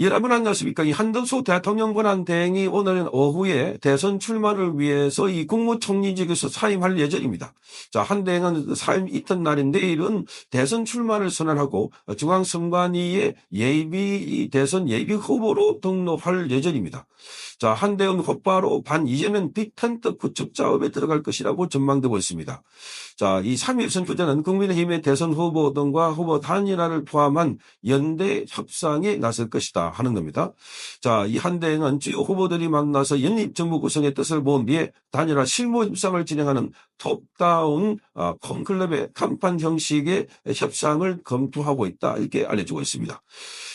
여러분 안녕하십니까? 이 한덕수 대통령 권한대행이 오늘 오후에 대선 출마를 위해서 이 국무총리직에서 사임할 예정입니다. 자, 한 대행은 사임 이튿날인 내일은 대선 출마를 선언하고 중앙선관위에 대선 예비 후보로 등록할 예정입니다. 자, 한 대행은 곧바로 반 이재명 빅텐트 구축 작업에 들어갈 것이라고 전망되고 있습니다. 자, 이 3일 선출되는 국민의힘의 대선 후보 등과 후보 단일화를 포함한 연대 협상에 나설 것이다 하는 겁니다. 자, 이 한 대행은 주요 후보들이 만나서 연립 정부 구성의 뜻을 모은 뒤에 단일화 실무 협상을 진행하는 톱다운 콘클럽의 간판 형식의 협상을 검토하고 있다 이렇게 알려지고 있습니다.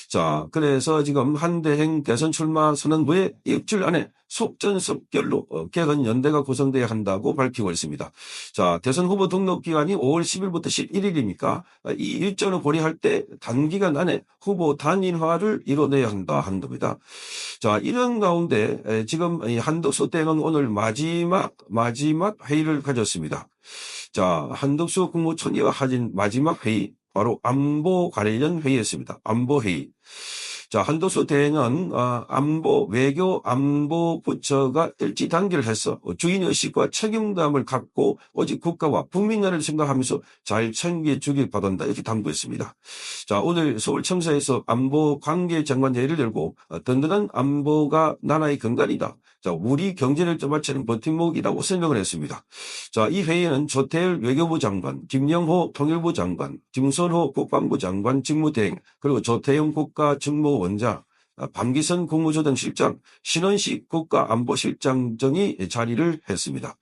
자, 그래서 지금 한 대행 대선 출마 선언부에 일주일 안에 속전속결로 개헌 연대가 구성돼야 한다고 밝히고 있습니다. 자, 대선 후보 등록 기간이 5월 10일부터 11일이니까 이 일정을 고려할 때 단기간 안에 후보 단일화를 이뤄내야 한다 한 겁니다. 자, 이런 가운데 지금 한덕수 대행은 오늘 마지막 회의를 가졌습니다. 자, 한덕수 국무총리와 가진 마지막 회의, 바로 안보 관련 회의였습니다. 안보 회의. 자, 한덕수 대행은 외교 안보 부처가 일치 단계를 해서 주인의식과 책임감을 갖고 오직 국가와 국민을 생각하면서 잘 챙겨주길 바란다 이렇게 당부했습니다. 자, 오늘 서울청사에서 안보 관계장관회의를 열고 든든한 안보가 나라의 근간이다. 자, 우리 경제를 떠받치는 버팀목이라고 설명을 했습니다. 자, 이 회의는 조태열 외교부 장관, 김영호 통일부 장관, 김선호 국방부 장관 직무대행, 그리고 조태영 국가정무원장, 밤기선 국무조정 실장, 신원식 국가안보실장 등이 자리를 했습니다.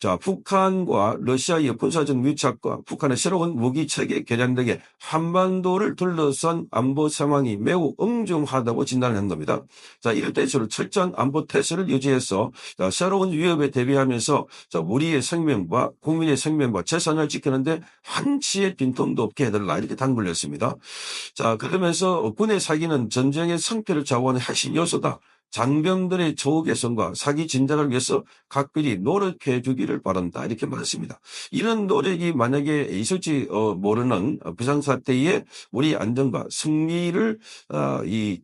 자, 북한과 러시아의 군사적 밀착과 북한의 새로운 무기체계 개량 등의 한반도를 둘러싼 안보 상황이 매우 엄중하다고 진단을 한 겁니다. 자, 이럴 때일수록 철저한 안보 태세를 유지해서 새로운 위협에 대비하면서 우리의 생명과 국민의 생명과 재산을 지키는데 한치의 빈틈도 없게 해달라 이렇게 당부를 했습니다. 자, 그러면서 군의 사기는 전쟁의 성패를 좌우하는 핵심 요소다. 장병들의 처우 개선과 사기 진작을 위해서 각별히 노력해 주기를 바란다 이렇게 말했습니다. 이런 노력이 만약에 있을지 모르는 비상사태에 우리 안전과 승리를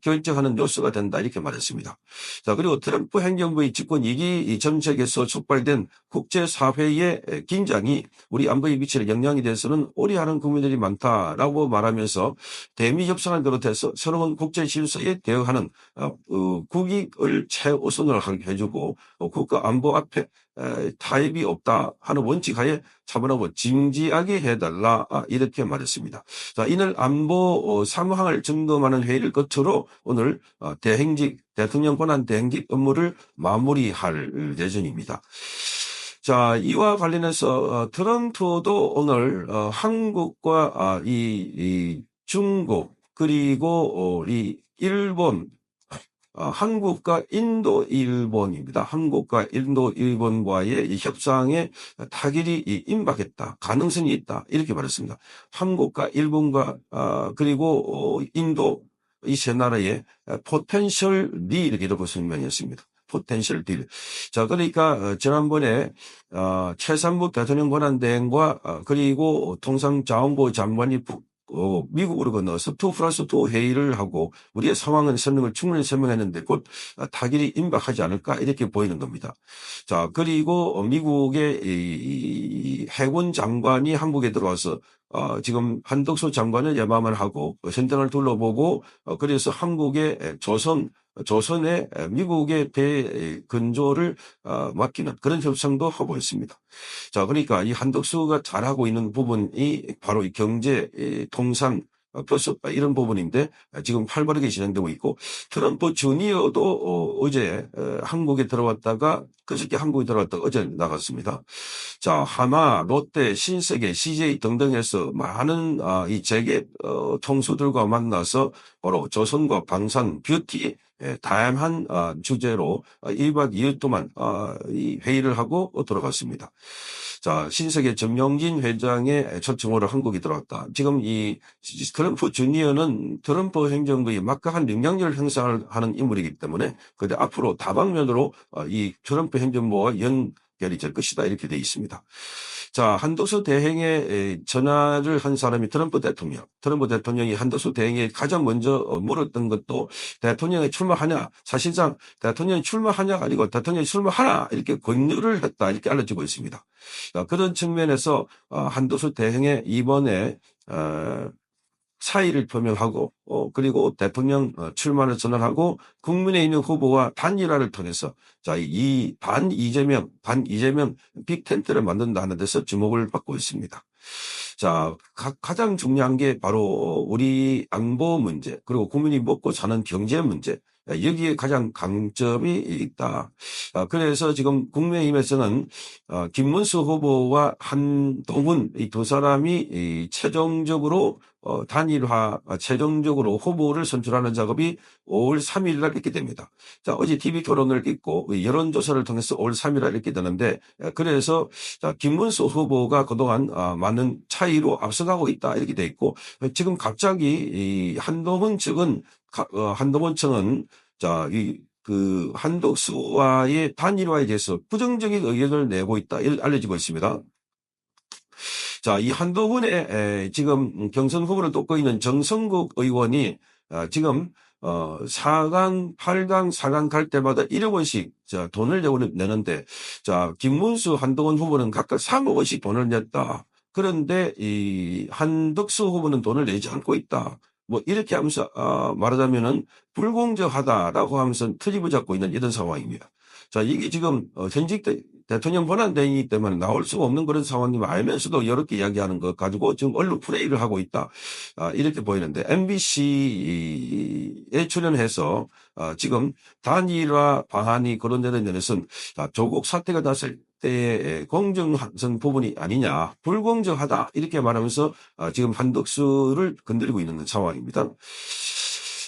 결정하는 요소가 된다 이렇게 말했습니다. 자, 그리고 트럼프 행정부의 집권 2기 정책에서 촉발된 국제사회의 긴장이 우리 안보에 미치는 영향에 대해서는 우려하는 국민들이 많다라고 말하면서 대미 협상을 비롯해서 새로운 국제 질서에 대응하는 국익을 최우선으로 해주고 국가 안보 앞에 타협이 없다 하는 원칙하에 차분하고 진지하게 해달라 이렇게 말했습니다. 자, 이날 안보 사무항을 점검하는 회의를 끝으로 오늘 대통령 권한 대행직 업무를 마무리할 예정입니다. 자, 이와 관련해서 트럼프도 오늘 한국과 이 중국 그리고 이 일본 한국과 인도, 일본입니다. 한국과 인도, 일본과의 협상에 타결이 임박했다. 가능성이 있다. 이렇게 말했습니다. 한국과 일본과 그리고 인도 이 세 나라의 포텐셜 딜 이렇게 설명했습니다. 포텐셜 딜. 자, 그러니까 지난번에 최상무 대통령 권한대행과 그리고 통상자원부 장관이 미국으로 건너서 2+2 회의를 하고 우리의 상황은 충분히 설명했는데 곧 타결이 임박하지 않을까 이렇게 보이는 겁니다. 자, 그리고 미국의 이 해군 장관이 한국에 들어와서 지금 한덕수 장관을 예마만 하고 현장을 둘러보고 그래서 한국의 조선의 미국의 대근조를 맡기는 그런 협상도 하고 있습니다. 자, 그러니까 이 한덕수가 잘하고 있는 부분이 바로 이 경제, 통상, 플러스 이런 부분인데 지금 활발하게 진행되고 있고 트럼프 주니어도 어제 한국에 들어왔다가 그저께 한국에 들어왔다가 어제 나갔습니다. 자, 하나, 롯데, 신세계, CJ 등등에서 많은 이 재계 총수들과 만나서 바로 조선과 방산, 뷰티 다양한 주제로 1박 2일 동안 이 회의를 하고 들어갔습니다. 자, 신세계 정영진 회장의 초청으로 한국에 들어왔다. 지금 이 트럼프 주니어는 트럼프 행정부의 막강한 영향력을 행사하는 인물이기 때문에 근데 앞으로 다방면으로 이 트럼프 행정부와 연결이 될 것이다 이렇게 되어 있습니다. 자, 한덕수 대행에 전화를 한 사람이 트럼프 대통령. 트럼프 대통령이 한덕수 대행에 가장 먼저 물었던 것도 대통령에 출마하냐. 사실상 대통령이 출마하냐가 아니고 대통령이 출마하라 이렇게 권유를 했다 이렇게 알려지고 있습니다. 그런 측면에서 한덕수 대행의 이번에 사의를 표명하고 그리고 대통령 출마를 선언하고 국민의힘 후보와 단일화를 통해서 자, 이 반이재명 빅텐트를 만든다는 데서 주목을 받고 있습니다. 자, 가장 중요한 게 바로 우리 안보 문제 그리고 국민이 먹고 사는 경제 문제 여기에 가장 강점이 있다. 그래서 지금 국민의힘에서는 김문수 후보와 한동훈 이 두 사람이 최종적으로 단일화, 최종적으로 후보를 선출하는 작업이 5월 3일 날 있게 됩니다. 자, 어제 TV 토론을 있고 여론조사를 통해서 5월 3일 날 있게 되는데 그래서 자, 김문수 후보가 그동안 많은 차이로 앞서가고 있다 이렇게 돼 있고 지금 갑자기 이 한동훈 측은 자, 한덕수와의 단일화에 대해서 부정적인 의견을 내고 있다 이렇게 알려지고 있습니다. 자, 이 한동훈의 지금 경선 후보를 돕고 있는 정성국 의원이 지금 4강, 8강, 4강 갈 때마다 1억 원씩 돈을 내는데 자, 김문수, 한동훈 후보는 각각 3억 원씩 돈을 냈다. 그런데 이 한덕수 후보는 돈을 내지 않고 있다. 뭐 이렇게 하면서 말하자면은 불공정하다라고 하면서 트집을 잡고 있는 이런 상황입니다. 자, 이게 지금 현직 대통령 권한대행이기 때문에 나올 수가 없는 그런 상황임을 알면서도 이렇게 이야기하는 것 가지고 지금 언론 플레이를 하고 있다. 이렇게 보이는데 MBC에 출연해서 지금 단일화 방안이 거론되는 면에서는 조국 사태가 났을 때의 공정성 부분이 아니냐, 불공정하다 이렇게 말하면서 지금 한덕수를 건드리고 있는 상황입니다.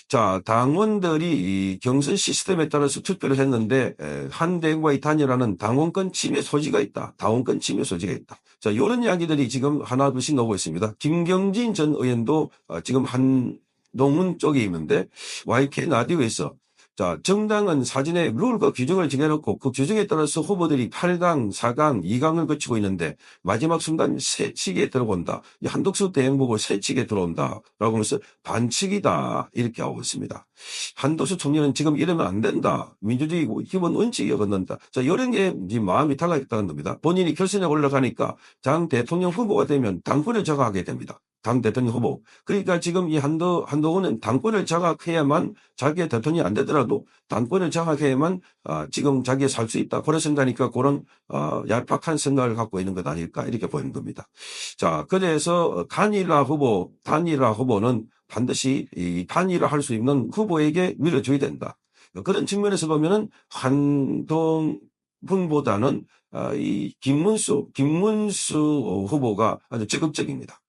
자, 당원들이 이 경선 시스템에 따라서 투표를 했는데 한 대행과의 단일화는 당원권 침해 소지가 있다. 당원권 침해 소지가 있다. 자, 이런 이야기들이 지금 하나둘씩 나오고 있습니다. 김경진 전 의원도 지금 한동훈 쪽에 있는데 YK 라디오에서 자, 정당은 사전에 룰과 규정을 정해놓고 그 규정에 따라서 후보들이 8강, 4강, 2강을 거치고 있는데 마지막 순간 새치기에 들어온다. 한덕수 대행 보고 새치기에 들어온다. 라고 하면서 반칙이다. 이렇게 하고 있습니다. 한덕수 총리는 지금 이러면 안 된다. 민주주의 기본 원칙이 어긋난다. 자, 이런 게 마음이 달라졌다는 겁니다. 본인이 결선에 올라가니까 당 대통령 후보가 되면 당권을 장악하게 됩니다. 당 대통령 후보. 그러니까 지금 이 한동훈은 당권을 장악해야만 자기의 대통령이 안 되더라도 당권을 장악해야만 지금 자기가 살 수 있다. 그런 생각이니까 그런 얄팍한 생각을 갖고 있는 것 아닐까 이렇게 보이는 겁니다. 자, 그래서 단일화 후보는 반드시 이 단일화 할 수 있는 후보에게 밀어줘야 된다. 그런 측면에서 보면은 한동훈보다는 이 김문수 후보가 아주 적극적입니다.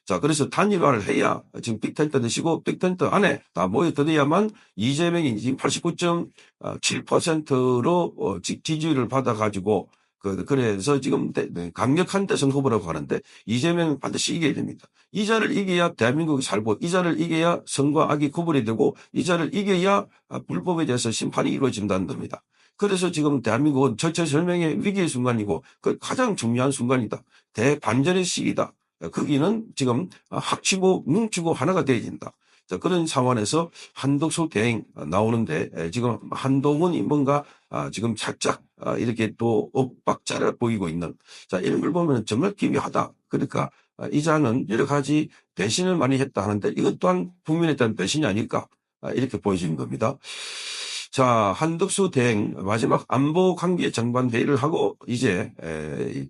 자, 그래서 단일화를 해야 지금 빅텐트 드시고 빅텐트 안에 다 모여들어야만 이재명이 지금 89.7%로 지지율을 받아가지고 그래서 지금 강력한 대선 후보라고 하는데 이재명은 반드시 이겨야 됩니다. 이 자를 이겨야 대한민국이 살고 이 자를 이겨야 선과 악이 구분이 되고 이 자를 이겨야 불법에 대해서 심판이 이루어진다는 겁니다. 그래서 지금 대한민국은 절체절명의 위기의 순간이고 그 가장 중요한 순간이다. 대반전의 시기다. 거기는 지금 합치고 뭉치고 하나가 되어야 된다. 자, 그런 상황에서 한덕수 대행 나오는데 지금 한동훈이 뭔가 지금 살짝 이렇게 또 엇박자를 보이고 있는 자, 이런 걸 보면 정말 기묘하다. 그러니까 이자는 여러 가지 배신을 많이 했다 하는데 이것 또한 국민에 대한 배신이 아닐까 이렇게 보여지는 겁니다. 자, 한덕수 대행 마지막 안보 관계 정반 회의를 하고 이제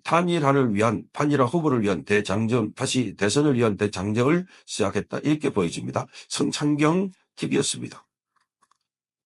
단일화 후보를 위한 대장정, 다시 대선을 위한 대장정을 시작했다. 이렇게 보여집니다. 성창경 TV였습니다.